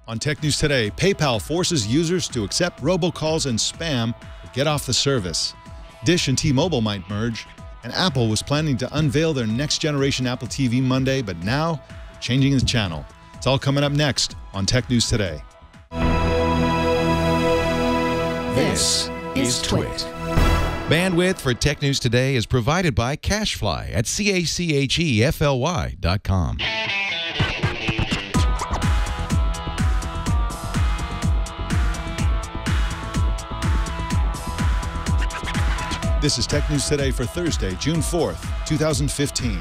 On Tech News Today, PayPal forces users to accept robocalls and spam or get off the service. Dish and T-Mobile might merge, and Apple was planning to unveil their next-generation Apple TV Monday, but now they're changing the channel. It's all coming up next on Tech News Today. This is Twit. Bandwidth for Tech News Today is provided by CacheFly at CacheFly.com. This is Tech News Today for Thursday, June 4th, 2015.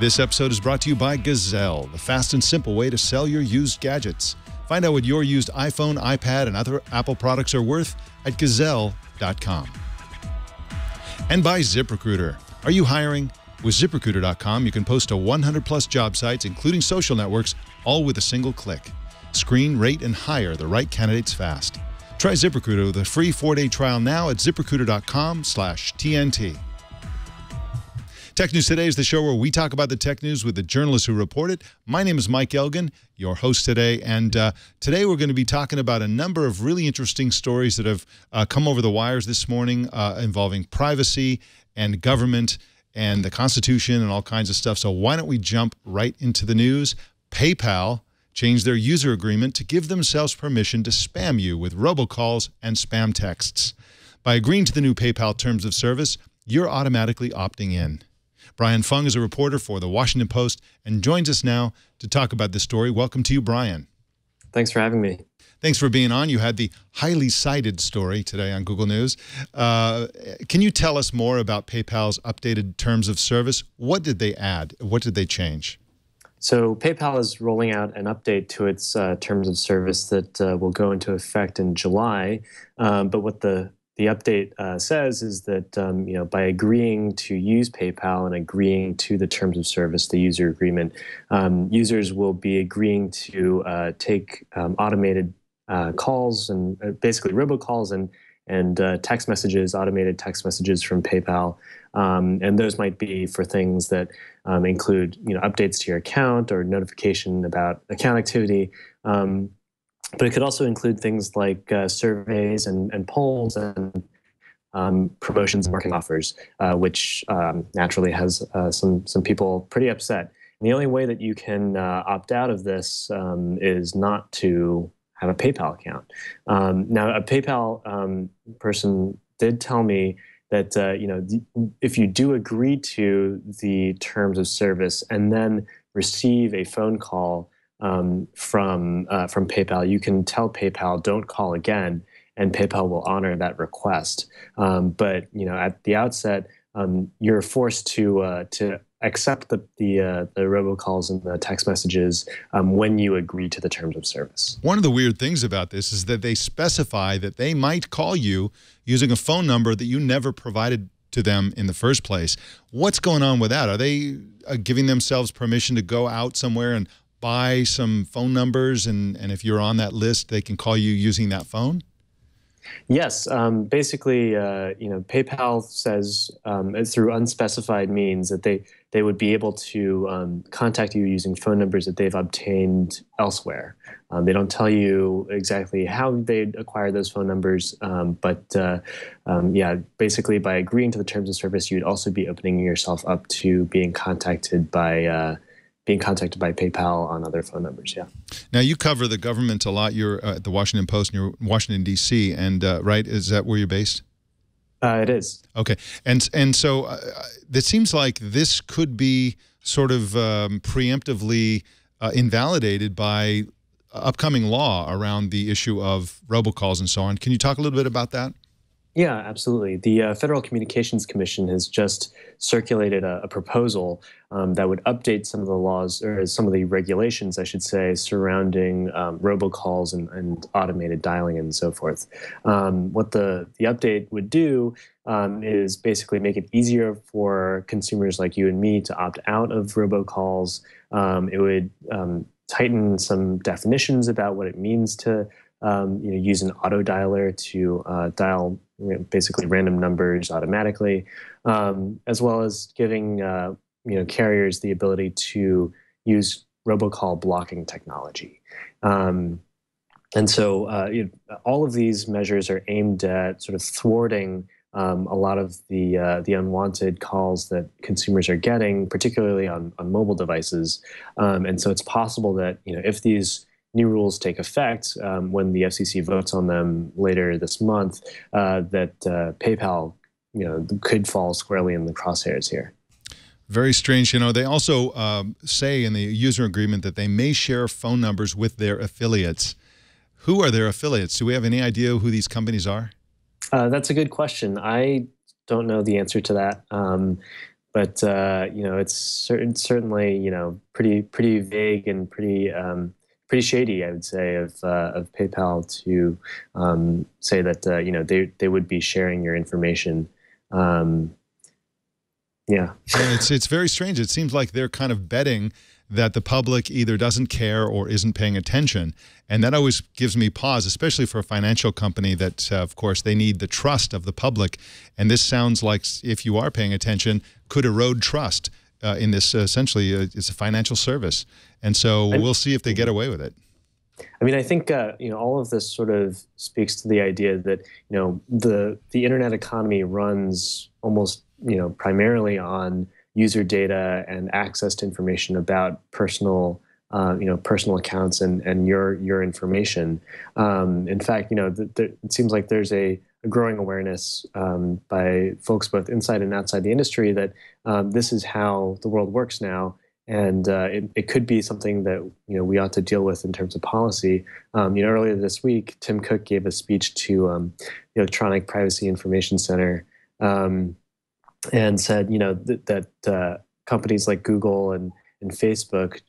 This episode is brought to you by Gazelle, the fast and simple way to sell your used gadgets. Find out what your used iPhone, iPad, and other Apple products are worth at Gazelle.com. And by ZipRecruiter. Are you hiring? With ZipRecruiter.com, you can post to 100-plus job sites, including social networks, all with a single click. Screen, rate, and hire the right candidates fast. Try ZipRecruiter with a free 4-day trial now at ZipRecruiter.com/TNT. Tech News Today is the show where we talk about the tech news with the journalists who report it. My name is Mike Elgan, your host today, and today we're going to be talking about a number of really interesting stories that have come over the wires this morning involving privacy and government and the Constitution and all kinds of stuff. So why don't we jump right into the news? PayPal changed their user agreement to give themselves permission to spam you with robocalls and spam texts. By agreeing to the new PayPal terms of service, you're automatically opting in. Brian Fung is a reporter for The Washington Post and joins us now to talk about this story. Welcome to you, Brian. Thanks for having me. Thanks for being on. You had the highly cited story today on Google News. Can you tell us more about PayPal's updated terms of service? What did they add? What did they change? So PayPal is rolling out an update to its terms of service that will go into effect in July. But what the update says is that by agreeing to use PayPal and agreeing to the terms of service, the user agreement, users will be agreeing to take automated calls and basically robocalls and text messages, automated text messages from PayPal. And those might be for things that include updates to your account or notification about account activity. But it could also include things like surveys and polls and promotions and marketing offers, which naturally has some people pretty upset. And the only way that you can opt out of this is not to have a PayPal account. Now, a PayPal person did tell me that if you do agree to the terms of service and then receive a phone call from PayPal, you can tell PayPal don't call again, and PayPal will honor that request. But at the outset, you're forced to accept the robocalls and the text messages when you agree to the terms of service. One of the weird things about this is that they specify that they might call you using a phone number that you never provided to them in the first place. What's going on with that? Are they giving themselves permission to go out somewhere and buy some phone numbers, and if you're on that list, they can call you using that phone? Yes. Basically, PayPal says through unspecified means that they would be able to contact you using phone numbers that they've obtained elsewhere. They don't tell you exactly how they acquired those phone numbers, but basically by agreeing to the terms of service, you'd also be opening yourself up to being contacted by PayPal on other phone numbers, yeah. Now, you cover the government a lot. You're at the Washington Post, and you're in Washington, D.C., and right? Is that where you're based? It is. Okay. And so it seems like this could be sort of preemptively invalidated by upcoming law around the issue of robocalls and so on. Can you talk a little bit about that? Yeah, absolutely. The Federal Communications Commission has just circulated a proposal that would update some of the laws, or some of the regulations, I should say, surrounding robocalls and automated dialing and so forth. What the update would do is basically make it easier for consumers like you and me to opt out of robocalls. It would tighten some definitions about what it means to use an auto dialer to dial basically random numbers automatically, as well as giving carriers the ability to use robocall blocking technology. And so all of these measures are aimed at sort of thwarting a lot of the unwanted calls that consumers are getting, particularly on mobile devices. And so it's possible that if these new rules take effect when the FCC votes on them later this month, that PayPal could fall squarely in the crosshairs here. Very strange. They also say in the user agreement that they may share phone numbers with their affiliates. Who are their affiliates? Do we have any idea who these companies are? That's a good question. I don't know the answer to that, but it's certainly pretty vague and pretty shady, I would say, of PayPal to say that they would be sharing your information. Yeah, it's very strange. It seems like they're kind of betting that the public either doesn't care or isn't paying attention. And that always gives me pause, especially for a financial company that, of course, they need the trust of the public. And this sounds like, if you are paying attention, could erode trust in this. Essentially, it's a financial service. And so we'll see if they get away with it. I mean, I think all of this sort of speaks to the idea that the internet economy runs almost primarily on user data and access to information about personal accounts and your information. In fact, it seems like there's a growing awareness by folks both inside and outside the industry that this is how the world works now. And it could be something that we ought to deal with in terms of policy. Earlier this week, Tim Cook gave a speech to the Electronic Privacy Information Center and said that companies like Google and Facebook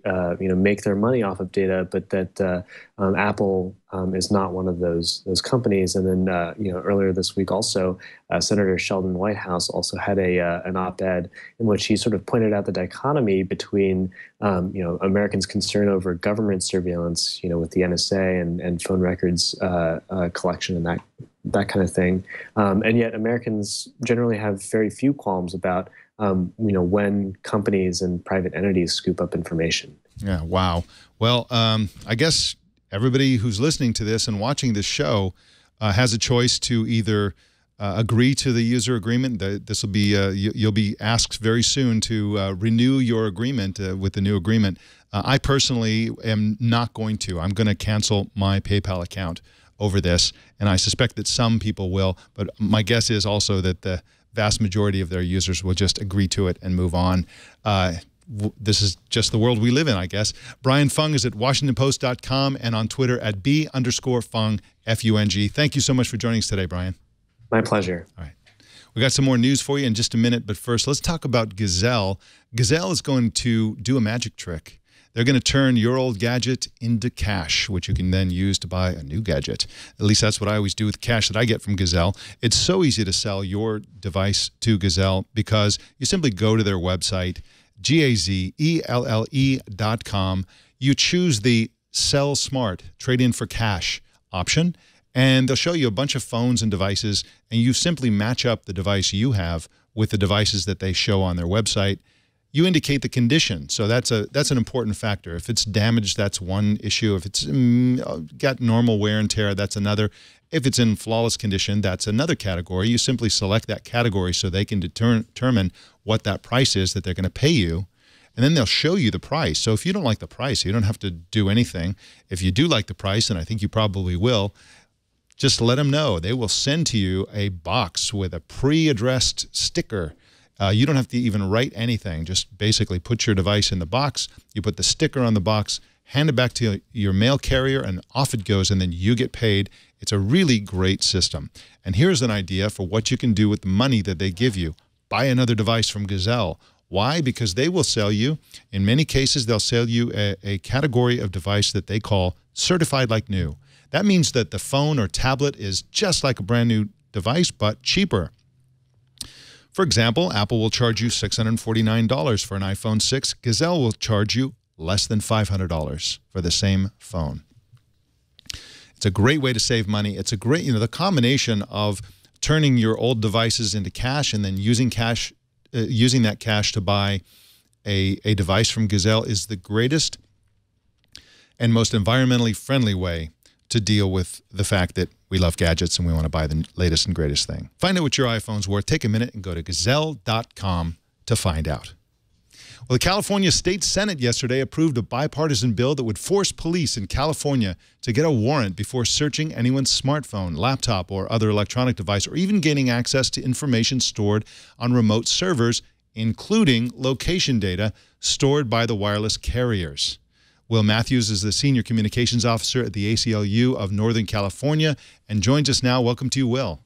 make their money off of data, but that Apple is not one of those companies. And then earlier this week also, Senator Sheldon Whitehouse also had an op-ed in which he sort of pointed out the dichotomy between Americans' concern over government surveillance, with the NSA and phone records collection and that kind of thing, and yet Americans generally have very few qualms about when companies and private entities scoop up information. Yeah, wow. Well, I guess everybody who's listening to this and watching this show has a choice to either agree to the user agreement. This will be you'll be asked very soon to renew your agreement with the new agreement. I personally am not going to. I'm going to cancel my PayPal account over this, and I suspect that some people will. But my guess is also that the vast majority of their users will just agree to it and move on. This is just the world we live in, I guess. Brian Fung is at WashingtonPost.com and on Twitter at @B_Fung, F-U-N-G. Thank you so much for joining us today, Brian. My pleasure. All right. We got some more news for you in just a minute, but first, let's talk about Gazelle. Gazelle is going to do a magic trick. They're going to turn your old gadget into cash, which you can then use to buy a new gadget. At least that's what I always do with cash that I get from Gazelle. It's so easy to sell your device to Gazelle because you simply go to their website, GAZELLE.com. You choose the Sell Smart, Trade In for Cash option, and they'll show you a bunch of phones and devices, and you simply match up the device you have with the devices that they show on their website. You indicate the condition, so that's an important factor. If it's damaged, that's one issue. If it's got normal wear and tear, that's another. If it's in flawless condition, that's another category. You simply select that category so they can determine what that price is that they're going to pay you, and then they'll show you the price. So if you don't like the price, you don't have to do anything. If you do like the price, and I think you probably will, just let them know. They will send to you a box with a pre-addressed sticker. You don't have to even write anything. Just basically put your device in the box. You put the sticker on the box, hand it back to your mail carrier, and off it goes, and then you get paid. It's a really great system. And here's an idea for what you can do with the money that they give you. Buy another device from Gazelle. Why? Because they will sell you, in many cases, they'll sell you a category of device that they call certified like new. That means that the phone or tablet is just like a brand new device, but cheaper. For example, Apple will charge you $649 for an iPhone 6. Gazelle will charge you less than $500 for the same phone. It's a great way to save money. It's a great, the combination of turning your old devices into cash and then using that cash to buy a device from Gazelle is the greatest and most environmentally friendly way to deal with the fact that we love gadgets and we want to buy the latest and greatest thing. Find out what your iPhone's worth. Take a minute and go to Gazelle.com to find out. Well, the California State Senate yesterday approved a bipartisan bill that would force police in California to get a warrant before searching anyone's smartphone, laptop, or other electronic device, or even gaining access to information stored on remote servers, including location data stored by the wireless carriers. Will Matthews is the Senior Communications Officer at the ACLU of Northern California and joins us now. Welcome to you, Will.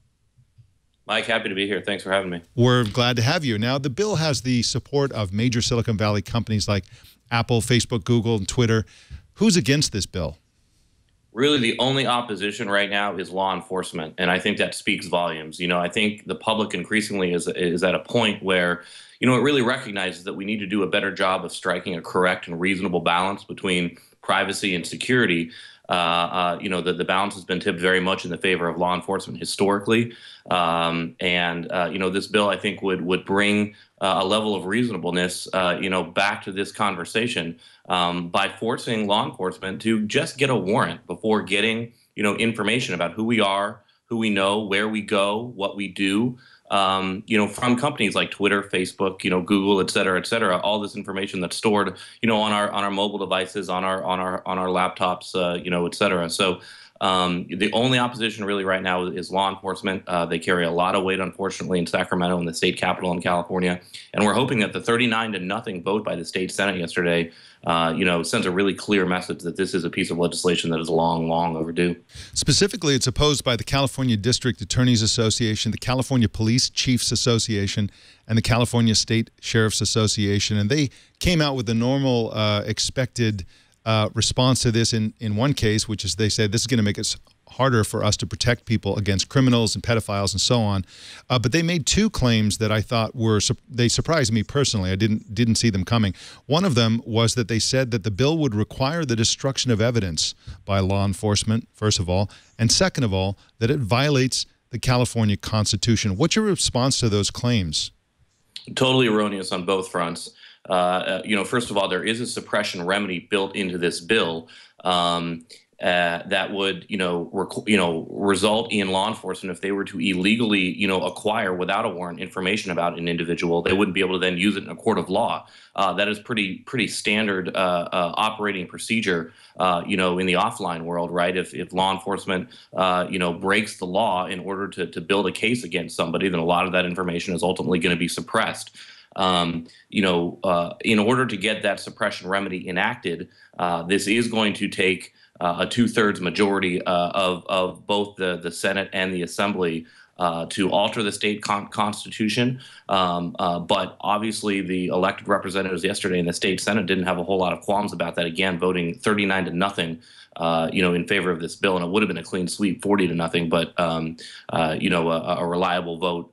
Mike, happy to be here. Thanks for having me. We're glad to have you. Now, the bill has the support of major Silicon Valley companies like Apple, Facebook, Google, and Twitter. Who's against this bill? Really, the only opposition right now is law enforcement, and I think that speaks volumes. You know, I think the public increasingly is at a point where, you know, it really recognizes that we need to do a better job of striking a correct and reasonable balance between privacy and security. You know, the balance has been tipped very much in the favor of law enforcement historically. You know, this bill, I think, would bring a level of reasonableness, you know, back to this conversation by forcing law enforcement to just get a warrant before getting, you know, information about who we are, who we know, where we go, what we do. You know, from companies like Twitter, Facebook, you know, Google, et cetera, all this information that's stored, you know, on our mobile devices, on our laptops, you know, et cetera. So the only opposition really right now is law enforcement. They carry a lot of weight, unfortunately, in Sacramento and the state capitol in California. And we're hoping that the 39-0 vote by the state Senate yesterday, you know, sends a really clear message that this is a piece of legislation that is long, long overdue. Specifically, it's opposed by the California District Attorneys Association, the California Police Chiefs Association, and the California State Sheriff's Association. And they came out with the normal expected response to this in one case, which is they said this is going to make it harder for us to protect people against criminals and pedophiles and so on. But they made two claims that I thought they surprised me personally. I didn't see them coming. One of them was that they said that the bill would require the destruction of evidence by law enforcement, first of all, and second of all, that it violates the California Constitution. What's your response to those claims? Totally erroneous on both fronts. You know, first of all, there is a suppression remedy built into this bill that would, you know, result in law enforcement if they were to illegally, you know, acquire without a warrant information about an individual. They wouldn't be able to then use it in a court of law. That is pretty standard operating procedure, you know, in the offline world, right? If law enforcement, you know, breaks the law in order to build a case against somebody, then a lot of that information is ultimately going to be suppressed. You know, in order to get that suppression remedy enacted, this is going to take a 2/3 majority of both the Senate and the Assembly to alter the state constitution. But obviously the elected representatives yesterday in the state Senate didn't have a whole lot of qualms about that, again, voting 39-0. You know, in favor of this bill, and it would have been a clean sweep, 40-0. But you know, a reliable vote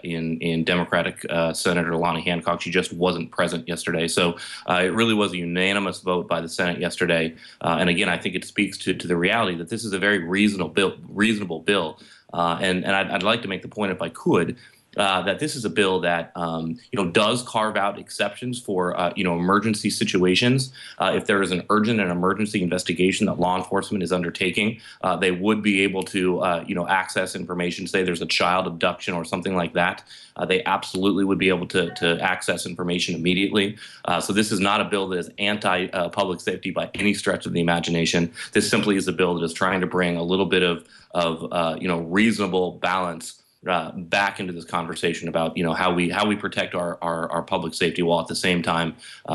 in Democratic Senator Lonnie Hancock. She just wasn't present yesterday, so it really was a unanimous vote by the Senate yesterday. And again, I think it speaks to the reality that this is a very reasonable bill. And I'd like to make the point, if I could, that this is a bill that you know, does carve out exceptions for you know, emergency situations. If there is an urgent and emergency investigation that law enforcement is undertaking, they would be able to you know, access information. Say there's a child abduction or something like that, they absolutely would be able to access information immediately. So this is not a bill that is anti-public safety by any stretch of the imagination. This simply is a bill that is trying to bring a little bit of you know, reasonable balance back into this conversation about, you know, how we protect our public safety while at the same time,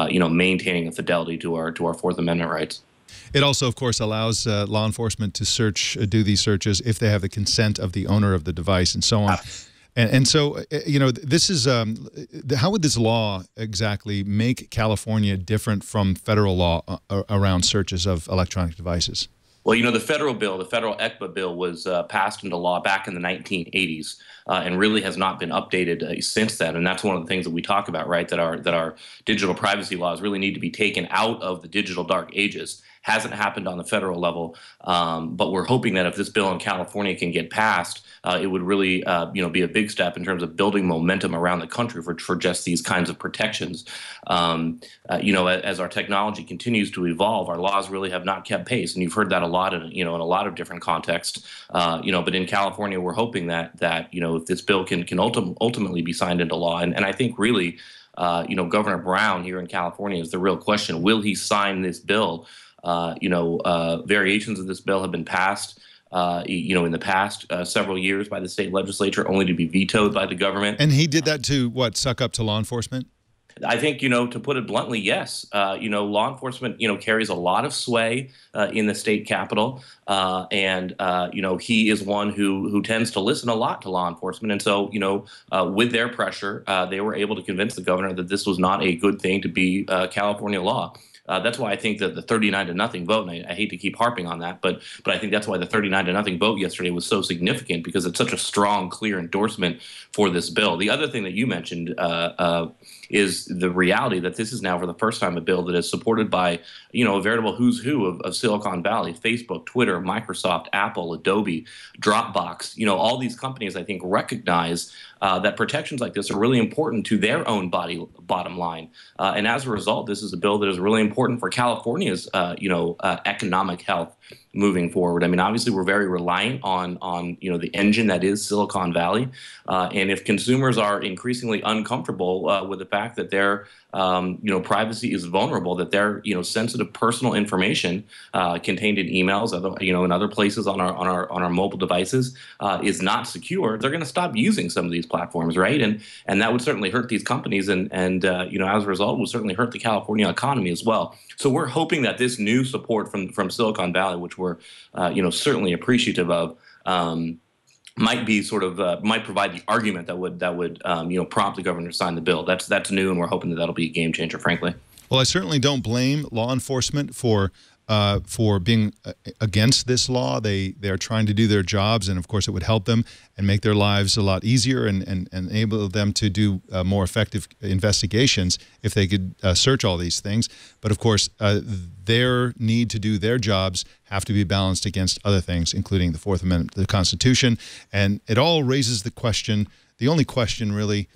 you know, maintaining a fidelity to our Fourth Amendment rights. It also, of course, allows law enforcement to do these searches if they have the consent of the owner of the device and so on. And so, you know, this is how would this law exactly make California different from federal law around searches of electronic devices? Well, you know, the federal ECPA bill was passed into law back in the 1980s and really has not been updated since then. And that's one of the things that we talk about, right, that our digital privacy laws really need to be taken out of the digital dark ages Hasn't happened on the federal level, but we're hoping that if this bill in California can get passed, it would really be a big step in terms of building momentum around the country for just these kinds of protections. As our technology continues to evolve, our laws really have not kept pace, and you've heard that a lot in a lot of different contexts. But in California, we're hoping that if this bill can ultimately be signed into law, and I think really, Governor Brown here in California is the real question. Will he sign this bill? Variations of this bill have been passed in the past several years by the state legislature, only to be vetoed by the government. And he did that to what, suck up to law enforcement? I think, to put it bluntly, yes. Law enforcement, carries a lot of sway in the state capitol. And he is one who tends to listen a lot to law enforcement. And so, with their pressure, they were able to convince the governor that this was not a good thing to be California law. That's why I think that the 39-0 vote, and I hate to keep harping on that, but I think that's why the 39-0 vote yesterday was so significant, because it's such a strong, clear endorsement for this bill. The other thing that you mentioned is the reality that this is now for the first time a bill that is supported by, a veritable who's who of Silicon Valley: Facebook, Twitter, Microsoft, Apple, Adobe, Dropbox. All these companies, I think, recognize that protections like this are really important to their own bottom line. And as a result, this is a bill that is really important for California's, economic health moving forward. I mean, obviously, we're very reliant on the engine that is Silicon Valley. And if consumers are increasingly uncomfortable with the fact that their privacy is vulnerable, that their sensitive personal information contained in emails, in other places on our mobile devices is not secure, they're going to stop using some of these platforms, right? And that would certainly hurt these companies, and as a result, would certainly hurt the California economy as well. So we're hoping that this new support from Silicon Valley, which we're certainly appreciative of, might provide the argument that would prompt the governor to sign the bill. That's new, and we're hoping that that'll be a game changer, frankly. Well, I certainly don't blame law enforcement for being against this law. They are trying to do their jobs, and of course it would help them and make their lives a lot easier and enable them to do more effective investigations if they could search all these things. But of course, their need to do their jobs have to be balanced against other things, including the Fourth Amendment to the Constitution. And it all raises the question, the only question really,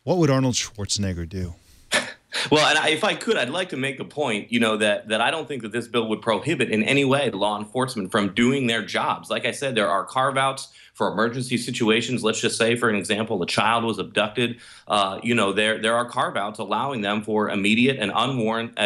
what would Arnold Schwarzenegger do? Well, and if I could, I'd like to make the point, that I don't think that this bill would prohibit in any way law enforcement from doing their jobs. Like I said, there are carve-outs for emergency situations. Let's just say, for an example, a child was abducted. There are carve-outs allowing them for immediate and unwarranted,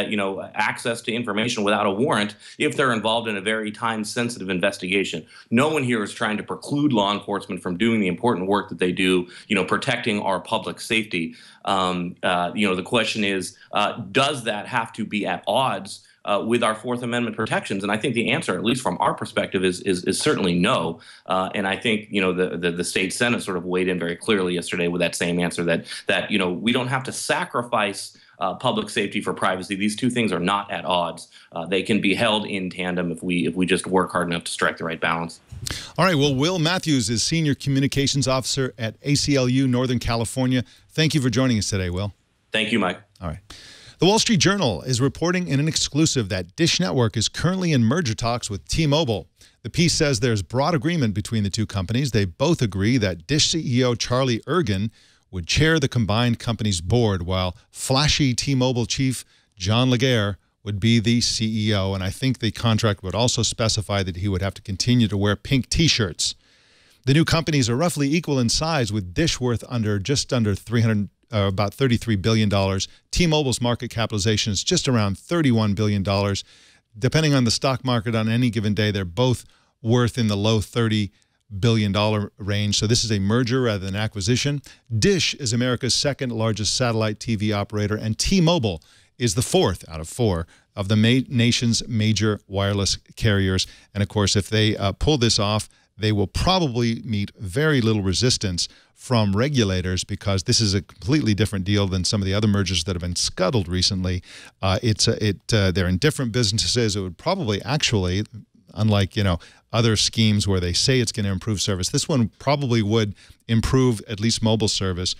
access to information without a warrant if they're involved in a very time-sensitive investigation. No one here is trying to preclude law enforcement from doing the important work that they do, protecting our public safety. The question is, does that have to be at odds with our Fourth Amendment protections? And I think the answer, at least from our perspective, is certainly no. And I think the state Senate sort of weighed in very clearly yesterday with that same answer that we don't have to sacrifice public safety for privacy. These two things are not at odds. They can be held in tandem if we just work hard enough to strike the right balance. All right. Well, Will Matthews is Senior Communications Officer at ACLU, Northern California. Thank you for joining us today, Will. Thank you, Mike. All right. The Wall Street Journal is reporting in an exclusive that Dish Network is currently in merger talks with T-Mobile. The piece says there's broad agreement between the two companies. They both agree that Dish CEO Charlie Ergen would chair the combined company's board, while flashy T-Mobile chief John Legere would be the CEO. And I think the contract would also specify that he would have to continue to wear pink T-shirts. The new companies are roughly equal in size, with Dish worth just under about $33 billion. T-Mobile's market capitalization is just around $31 billion. Depending on the stock market on any given day, they're both worth in the low $30 billion range. So this is a merger rather than acquisition. Dish is America's second largest satellite TV operator, and T-Mobile is the fourth out of four of the nation's major wireless carriers. And of course, if they pull this off, they will probably meet very little resistance from regulators, because this is a completely different deal than some of the other mergers that have been scuttled recently. They're in different businesses. It would probably actually, unlike other schemes where they say it's going to improve service, this one probably would improve at least mobile service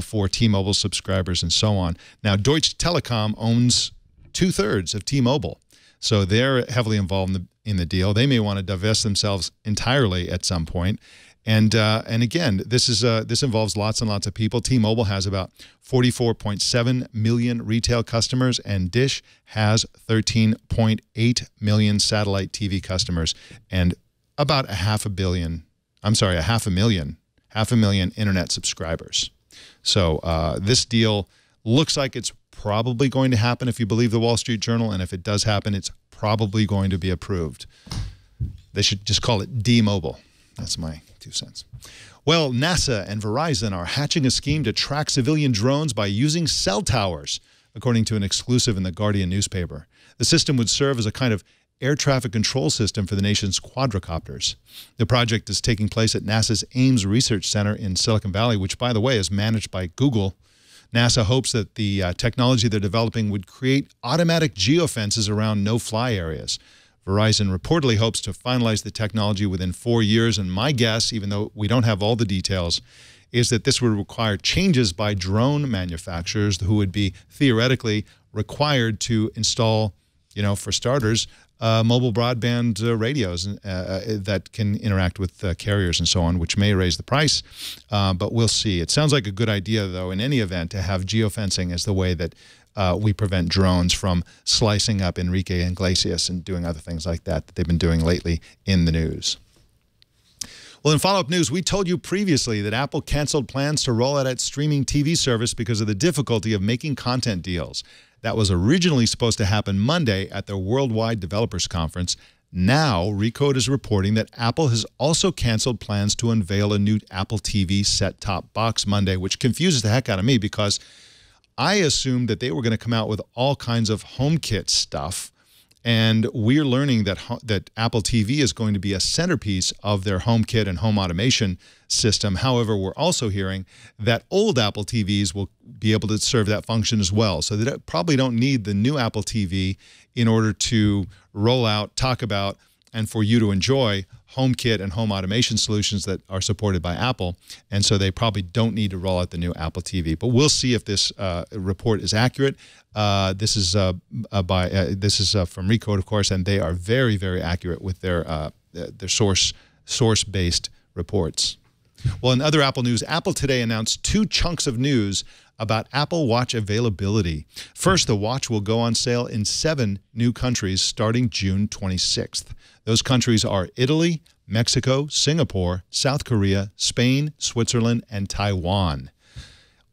for T-Mobile subscribers and so on. Now, Deutsche Telekom owns 2/3 of T-Mobile. So they're heavily involved in the deal. They may want to divest themselves entirely at some point. And again, this involves lots and lots of people. T-Mobile has about 44.7 million retail customers, and Dish has 13.8 million satellite TV customers, and about half a million internet subscribers. So this deal looks like it's probably going to happen if you believe the Wall Street Journal, and if it does happen, it's probably going to be approved. They should just call it D-Mobile. That's my 2 cents. Well, NASA and Verizon are hatching a scheme to track civilian drones by using cell towers, according to an exclusive in the Guardian newspaper. The system would serve as a kind of air traffic control system for the nation's quadricopters. The project is taking place at NASA's Ames Research Center in Silicon Valley, which, by the way, is managed by Google. NASA hopes that the technology they're developing would create automatic geofences around no-fly areas. Verizon reportedly hopes to finalize the technology within 4 years, and my guess, even though we don't have all the details, is that this would require changes by drone manufacturers who would be theoretically required to install, for starters, mobile broadband radios that can interact with carriers and so on, which may raise the price, but we'll see. It sounds like a good idea, though, in any event, to have geofencing as the way that we prevent drones from slicing up Enrique Iglesias and doing other things like that they've been doing lately in the news. Well, in follow-up news, we told you previously that Apple canceled plans to roll out its streaming TV service because of the difficulty of making content deals. That was originally supposed to happen Monday at their Worldwide Developers Conference. Now, Recode is reporting that Apple has also canceled plans to unveil a new Apple TV set-top box Monday, which confuses the heck out of me because I assumed that they were going to come out with all kinds of HomeKit stuff, and we're learning that Apple TV is going to be a centerpiece of their HomeKit and home automation system. However, we're also hearing that old Apple TVs will be able to serve that function as well. So they probably don't need the new Apple TV in order to roll out, talk about, and for you to enjoy HomeKit and home automation solutions that are supported by Apple. And so they probably don't need to roll out the new Apple TV. But we'll see if this report is accurate. This is from Recode, of course, and they are very, very accurate with their source-based reports. Well, in other Apple news, Apple today announced 2 chunks of news about Apple Watch availability. First, the watch will go on sale in 7 new countries starting June 26th. Those countries are Italy, Mexico, Singapore, South Korea, Spain, Switzerland, and Taiwan.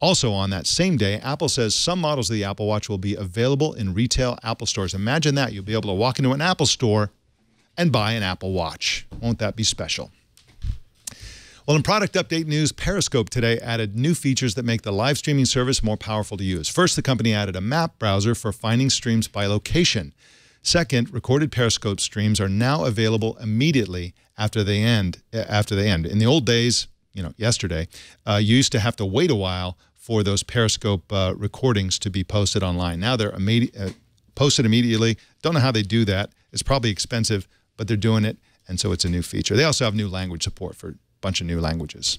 Also on that same day, Apple says some models of the Apple Watch will be available in retail Apple stores. Imagine that. You'll be able to walk into an Apple store and buy an Apple Watch. Won't that be special? Well, in product update news, Periscope today added new features that make the live streaming service more powerful to use. First, the company added a map browser for finding streams by location. Second, recorded Periscope streams are now available immediately after they end. In the old days, yesterday, you used to have to wait a while for those Periscope recordings to be posted online. Now they're posted immediately. Don't know how they do that. It's probably expensive, but they're doing it, and so it's a new feature. They also have new language support for bunch of new languages.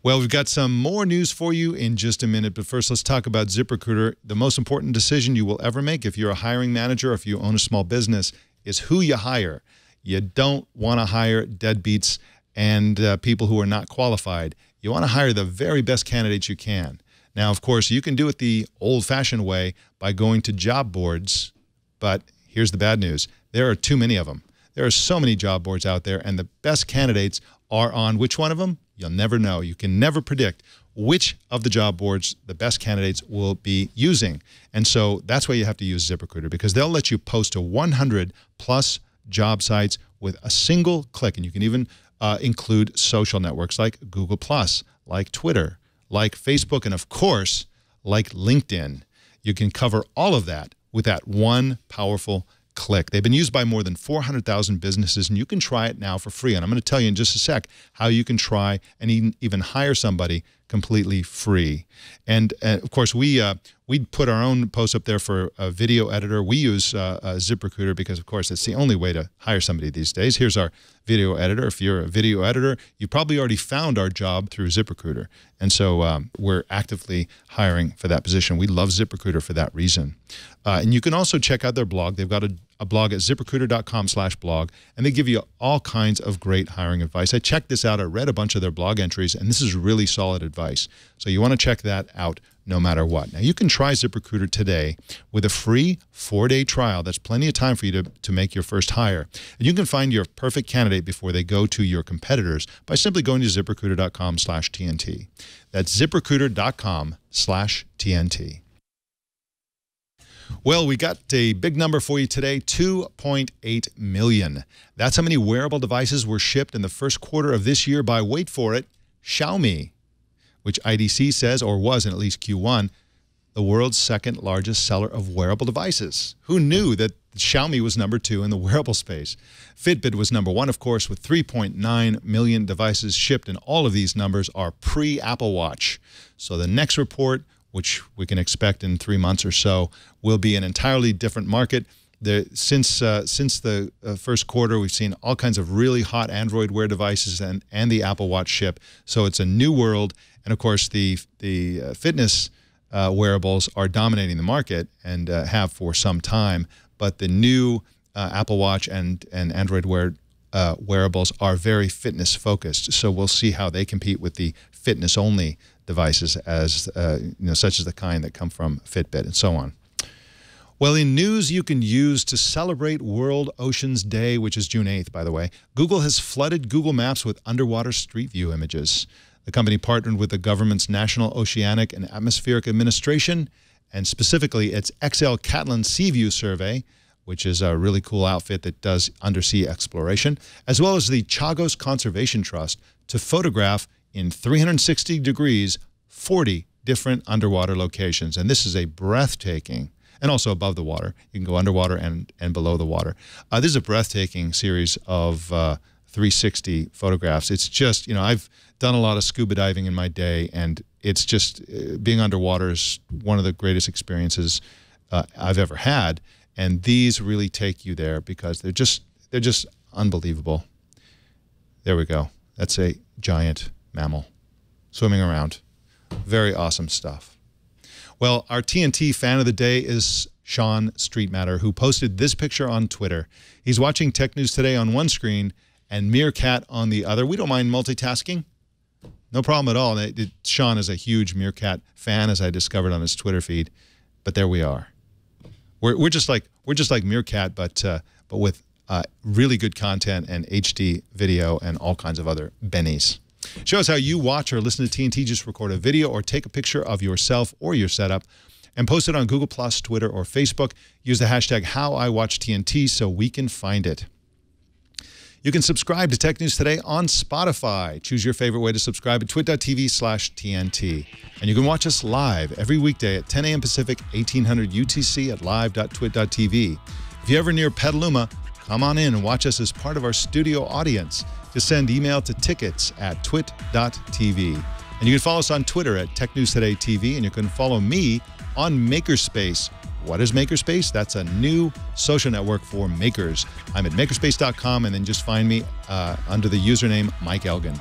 Well, we've got some more news for you in just a minute, but first let's talk about ZipRecruiter. The most important decision you will ever make if you're a hiring manager or if you own a small business is who you hire. You don't want to hire deadbeats and people who are not qualified. You want to hire the very best candidates you can. Now, of course, you can do it the old-fashioned way by going to job boards, but here's the bad news. There are too many of them. There are so many job boards out there, and the best candidates are on which one of them? You'll never know. You can never predict which of the job boards the best candidates will be using. And so that's why you have to use ZipRecruiter, because they'll let you post to 100+ job sites with a single click. And you can even include social networks like Google+, like Twitter, like Facebook, and of course, like LinkedIn. You can cover all of that with that one powerful click. They've been used by more than 400,000 businesses, and you can try it now for free. And I'm going to tell you in just a sec how you can try and even hire somebody completely free. And of course, we we'd put our own posts up there for a video editor. We use ZipRecruiter because, of course, it's the only way to hire somebody these days. Here's our video editor. If you're a video editor, you probably already found our job through ZipRecruiter. And so we're actively hiring for that position. We love ZipRecruiter for that reason. And you can also check out their blog. They've got a blog at ZipRecruiter.com/blog, and they give you all kinds of great hiring advice. I checked this out. I read a bunch of their blog entries, and this is really solid advice. So you want to check that out no matter what. Now, you can try ZipRecruiter today with a free 4-day trial. That's plenty of time for you to make your first hire. And you can find your perfect candidate before they go to your competitors by simply going to ZipRecruiter.com/TNT. That's ZipRecruiter.com/TNT. Well, we got a big number for you today, 2.8 million. That's how many wearable devices were shipped in the first quarter of this year by, wait for it, Xiaomi, which IDC says, or was in at least Q1, the world's second largest seller of wearable devices. Who knew that Xiaomi was number 2 in the wearable space? Fitbit was number 1, of course, with 3.9 million devices shipped, and all of these numbers are pre-Apple Watch. So the next report, which we can expect in 3 months or so, will be an entirely different market. Since the first quarter, we've seen all kinds of really hot Android Wear devices and the Apple Watch ship. So it's a new world. And of course, the fitness wearables are dominating the market and have for some time. But the new Apple Watch and Android Wear wearables are very fitness focused. So we'll see how they compete with the fitness only devices, as such as the kind that come from Fitbit and so on. Well, in news you can use to celebrate World Oceans Day, which is June 8th, by the way, Google has flooded Google Maps with underwater street view images. The company partnered with the government's National Oceanic and Atmospheric Administration, and specifically its XL Catlin Sea View Survey, which is a really cool outfit that does undersea exploration, as well as the Chagos Conservation Trust, to photograph in 360 degrees, 40 different underwater locations. And this is a breathtaking, and also above the water. You can go underwater and below the water. This is a breathtaking series of 360 photographs. It's just, I've done a lot of scuba diving in my day, and it's just, being underwater is one of the greatest experiences I've ever had. And these really take you there because they're just unbelievable. There we go. That's a giant mammal swimming around. Very awesome stuff. Well, our TNT fan of the day is Sean Streetmatter, who posted this picture on Twitter. He's watching Tech News Today on one screen and Meerkat on the other. We don't mind multitasking. No problem at all. Sean is a huge Meerkat fan, as I discovered on his Twitter feed. But there we are. We're just like Meerkat, but with really good content and HD video and all kinds of other bennies. Show us how you watch or listen to TNT. Just record a video or take a picture of yourself or your setup and post it on Google+, Twitter, or Facebook. Use the hashtag HowIWatchTNT so we can find it. You can subscribe to Tech News Today on Spotify. Choose your favorite way to subscribe at twit.tv/TNT. And you can watch us live every weekday at 10 a.m. Pacific, 1800 UTC at live.twit.tv. If you're ever near Petaluma, come on in and watch us as part of our studio audience. Just send email to tickets@twit.tv. And you can follow us on Twitter at Tech News Today TV, and you can follow me on Makerspace. What is Makerspace? That's a new social network for makers. I'm at makerspace.com, and then just find me under the username Mike Elgan.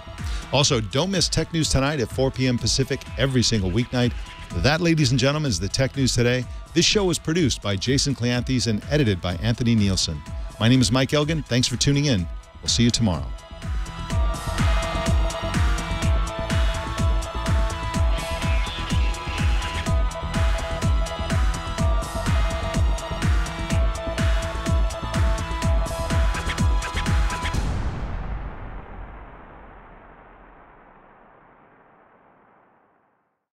Also, don't miss Tech News Tonight at 4 p.m. Pacific every single weeknight. That, ladies and gentlemen, is the Tech News Today. This show was produced by Jason Cleanthes and edited by Anthony Nielsen. My name is Mike Elgan. Thanks for tuning in. We'll see you tomorrow.